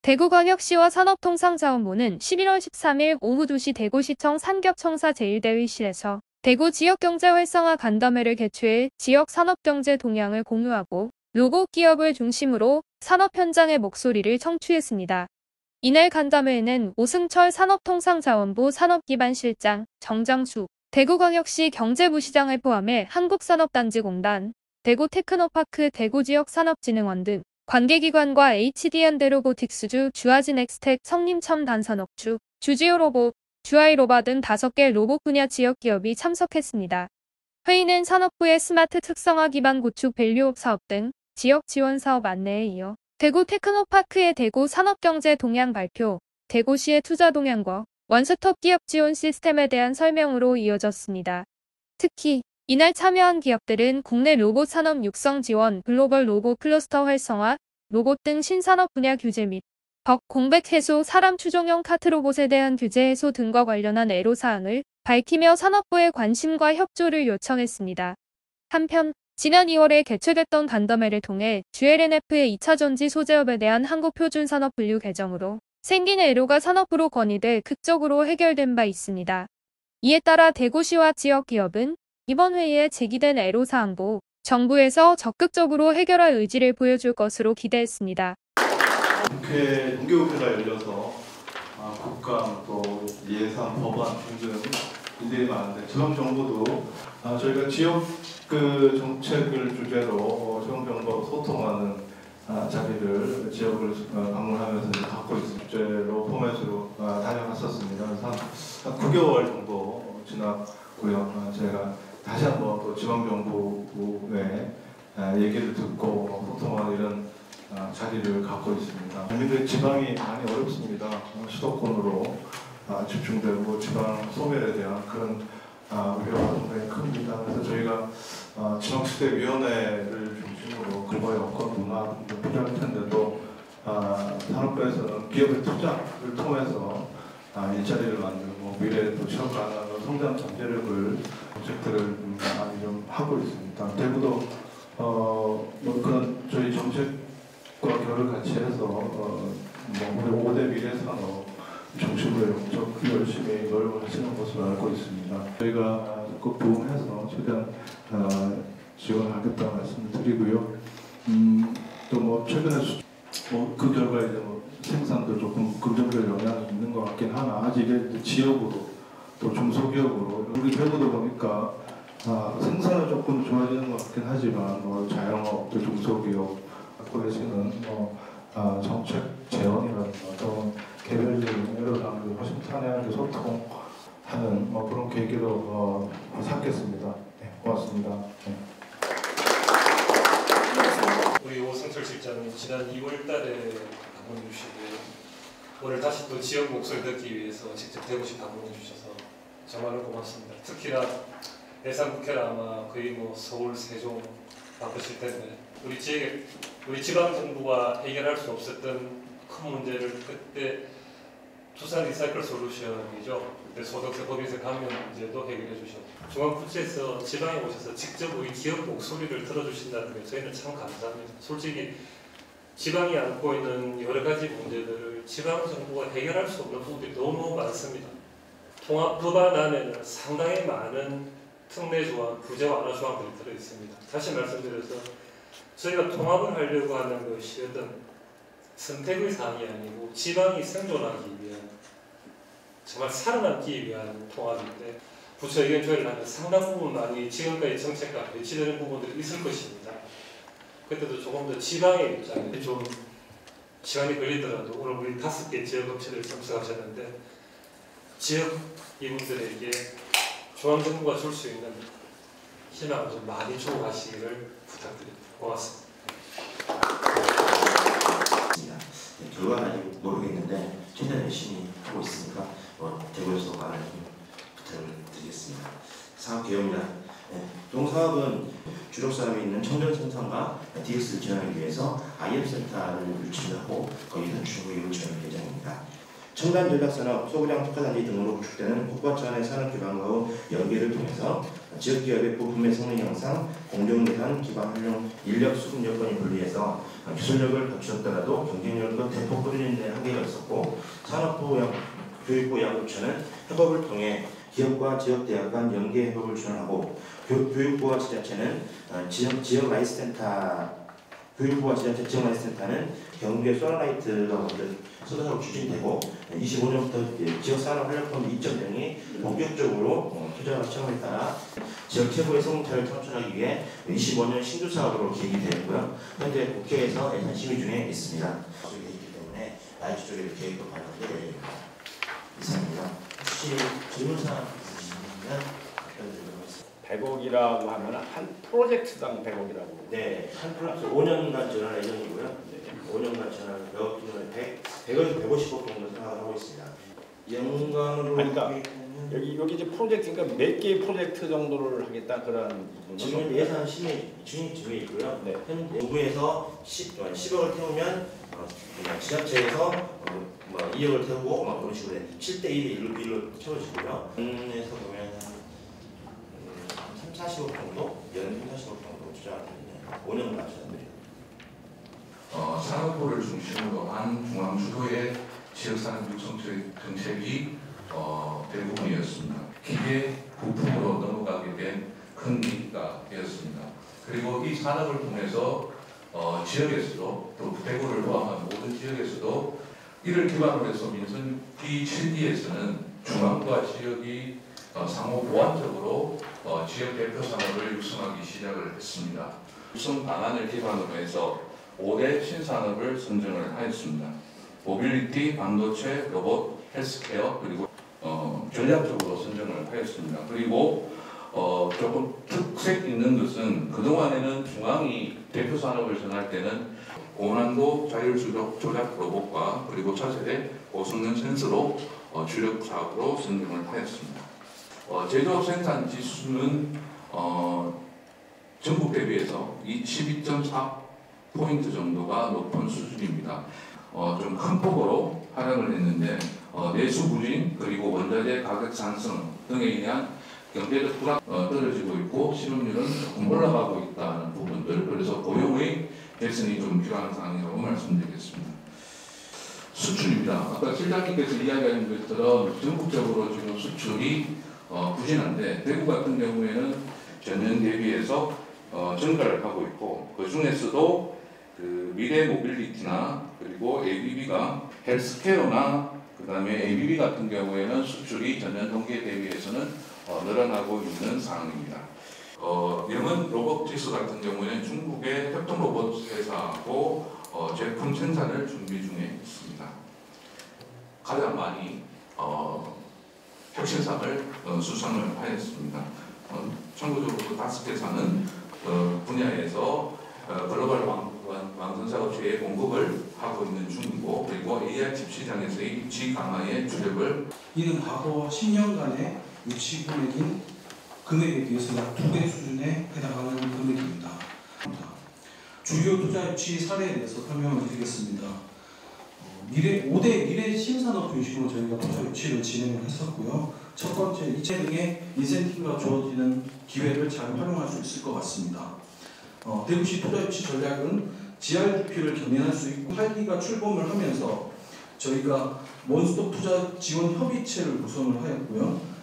대구광역시와 산업통상자원부는 11월 13일 오후 2시 대구시청 산격청사 제1대의실에서 대구 지역경제 활성화 간담회를 개최해 지역 산업경제 동향을 공유하고 로봇 기업을 중심으로 산업 현장의 목소리를 청취했습니다. 이날 간담회에는 오승철 산업통상자원부 산업기반실장, 정장수, 대구광역시 경제부시장을 포함해 한국산업단지공단, 대구테크노파크 대구지역산업진흥원 등 관계기관과 HD현대로보틱스주, 주아진엑스텍, 성림첨단산업주, 주지오로봇, 주아이로바 등 5개 로봇 분야 지역기업이 참석했습니다. 회의는 산업부의 스마트 특성화 기반 구축 밸류업 사업 등 지역 지원 사업 안내에 이어 대구 테크노파크의 대구 산업경제 동향 발표, 대구시의 투자 동향과 원스톱 기업 지원 시스템에 대한 설명으로 이어졌습니다. 특히 이날 참여한 기업들은 국내 로봇 산업 육성 지원, 글로벌 로봇 클러스터 활성화, 로봇 등 신산업 분야 규제 및 법 공백 해소, 사람 추종형 카트 로봇에 대한 규제 해소 등과 관련한 애로사항을 밝히며 산업부의 관심과 협조를 요청했습니다. 한편 지난 2월에 개최됐던 간담회를 통해 GLNF의 2차 전지 소재업에 대한 한국표준산업 분류 개정으로 생긴 애로가 산업부로 건의돼 극적으로 해결된 바 있습니다. 이에 따라 대구시와 지역기업은 이번 회의에 제기된 애로사항도 정부에서 적극적으로 해결할 의지를 보여줄 것으로 기대했습니다. 공개국회가 열려서 국감 또 예산, 법안 등등 일들이 많은데 지방정부도 저희가 지역 정책을 주제로 지방정부와 소통하는 자리를 지역을 방문하면서 갖고 있을 주제로 포맷으로 다녀갔었습니다. 그래서 한 9개월 정도 지났고요. 제가 다시 한번 또 지방정부의 얘기를 듣고 소통하는 이런 자리를 갖고 있습니다. 국민들 지방이 많이 어렵습니다. 수도권으로 집중되고 지방 소멸에 대한 그런 우려가 상당히 큽니다. 그래서 저희가 지방시대위원회를 중심으로 글로벌 여건 문화 등도 필요할 텐데 또 산업부에서는 기업의 투자를 통해서 일자리를 만들고 미래에 또 지속 가능한 성장 잠재력을 정책들을 많이 좀 하고 있습니다. 대구도 뭐 그런 저희 정책과 결을 같이 해서 우리 5대 미래산업 중심으로 열심히 노력을 하시는 것으로 알고 있습니다. 저희가 꼭 부응해서 최대한 지원하겠다는 말씀을 드리고요. 또 뭐 최근에 그 결과 이제 생산도 조금 긍정적 영향이 있는 것 같긴 하나 아직 이게 지역으로 또 중소기업으로 우리 대구도 보니까 생산은 조금 좋아지는 것 같긴 하지만 자영업 또 중소기업 갖고 계시는 정책 재원이라든가 또 개별적인 여러분들 허심탄회하게 소통하는 그런 계기로 삼겠습니다. 네, 고맙습니다. 네. 우리 오승철 실장님 지난 2월달에 방문해 주시고 오늘 다시 또 지역 목소리 듣기 위해서 직접 대구시 방문해 주셔서 정말로 고맙습니다. 특히나 예산국회는 아마 거의 서울, 세종 바쁘실 텐데 우리 지방 정부가 해결할 수 없었던 큰 문제를 그때 두산 리사이클 솔루션이죠. 그때 소득세 법인세 감면 문제도 해결해 주셨고 중앙부처에서 지방에 오셔서 직접 우리 기업 목소리를 들어주신다는 게 저희는 참 감사합니다. 솔직히 지방이 안고 있는 여러 가지 문제들을 지방 정부가 해결할 수 없는 부분들이 너무 많습니다. 통합 법안 안에는 상당히 많은 특례 조항, 규제 완화 조항들이 들어 있습니다. 다시 말씀드려서 저희가 통합을 하려고 하는 것이 어떤 선택의 사항이 아니고 지방이 생존하기 위한 정말 살아남기 위한 통합인데 부처 의견 조회를 하면 상당 부분 많이 지금까지 정책과 배치되는 부분들이 있을 것입니다. 그때도 조금 더 지방의 입장에 좀 시간이 걸리더라도 오늘 우리 5개 지역 업체들 참석하셨는데 지역 이분들에게 중앙정부가 줄 수 있는 희망을 좀 많이 주고 가시기를 부탁드립니다. 고맙습니다. 결과는 아직 모르겠는데 최대한 열심히 하고 있으니까 대구에서 많은 힘 부탁을 드리겠습니다. 사업 개혁입니다. 동사업은 주력 사업에 있는 청전 생산과 DX 지원을 위해서 IF 센터를 유치하고 거기서 중국인을 지원할 예정입니다. 첨단 전략산업, 소구장 특화단지 등으로 구축되는 국가차원의 산업 기반과의 연계를 통해서 지역기업의 부품의 성능 향상, 공정예산, 기반 활용, 인력 수급 여건이 분리해서 기술력을 갖추었더라도 경쟁력을 대폭 끌어내는 데 한계가 있었고, 산업부, 교육부 양부처는 협업을 통해 기업과 지역대학 간 연계 협업을 지원하고, 교육부와 지자체는 지역 라이센터 교육부와 지자체 지역 라이센터는 경기의 소라라이트가 먼저 서서히 추진되고 25년부터 지역산업 활력펀드 2.0이 본격적으로 투자 시청에 따라 지역 최고의 성공차를 창출하기 위해 25년 신규 사업으로 계획이 되었고요. 현재 국회에서 예산 심의 중에 있습니다. 계획이 있기 때문에 라이트 쪽에 계획도 반영될 예정입니다. 이상입니다. 혹시 질문사항 있으시면 100억이라고 하면 한 프로젝트당 100억이라고. 네, 한 프로젝트 5년간 지원할 예정이고요. 네, 5년간 지원할 100에서 150억 정도 생각을 하고 있습니다. 연간으로 그러니까 여기 이제 프로젝트니까 몇 개의 프로젝트 정도를 하겠다 그런 지금 예산 심의 중에 있고요. 네. 현재 정부에서 10억을 태우면 지자체에서 2억을 태우고 막 그런 식으로 7대1로 채워지고요. 에서 보면 40억 정도, 연 40억 정도 투자가 되는데 5년을 맞춰야 산업부를 중심으로 한 중앙 주도의 지역산업 육성 정책이 대부분이었습니다. 기계 부품으로 넘어가게 된 큰 계기가 되었습니다. 그리고 이 산업을 통해서 지역에서도 또 대구를 포함한 모든 지역에서도 이를 기반으로 해서 민선기 7기에서는 중앙과 지역이 상호 보완적으로 지역 대표 산업을 육성하기 시작을 했습니다. 육성 방안을 기반으로 해서 5대 신산업을 선정을 하였습니다. 모빌리티, 반도체, 로봇, 헬스케어, 그리고 전략적으로 선정을 하였습니다. 그리고 조금 특색 있는 것은 그동안에는 중앙이 대표 산업을 정할 때는 고난도 자율조작 로봇과 그리고 차세대 고성능 센서로 주력 사업으로 선정을 하였습니다. 제조업 생산 지수는 전국 대비해서 12.4포인트 정도가 높은 수준입니다. 좀 큰 폭으로 하락을 했는데 내수 부진 그리고 원자재 가격 상승 등에 의한 경제적 불안 떨어지고 있고 실업률은 조금 올라가고 있다는 부분들, 그래서 고용의 개선이 좀 필요한 상황이라고 말씀드리겠습니다. 수출입니다. 아까 실장님께서 이야기하신 것처럼 전국적으로 지금 수출이 부진한데 대구 같은 경우에는 전년 대비해서 증가를 하고 있고, 그 중에서도 그 미래 모빌리티나 그리고 ABB가 헬스케어나 그 다음에 ABB 같은 경우에는 수출이 전년 동기에 대비해서는 늘어나고 있는 상황입니다. 영은 로봇 지수 같은 경우에는 중국의 협동 로봇 회사하고 제품 생산을 준비 중에 있습니다. 가장 많이 혁신상을 수상을 하였습니다. 참고적으로 5개사는 분야에서 글로벌 왕성작업체의 공급을 하고 있는 중이고, 그리고 AR 칩 시장에서의 지 강화에 주력을. 이는 과거 10년간의 유치 금액인 금액에 비해서 약 2배 수준에 해당하는 금액입니다. 주요 투자 유치 사례에 대해서 설명을 드리겠습니다. 5대 미래 신산업 중심으로 저희가 투자 유치를 진행을 했었고요. 첫 번째, 이체 등의 인센티브가 주어지는 기회를 잘 활용할 수 있을 것 같습니다. 대구시 투자 유치 전략은 GRDP를 견인할 수 있고 8기가 출범을 하면서 저희가 원스톱 투자 지원 협의체를 구성을 하였고요.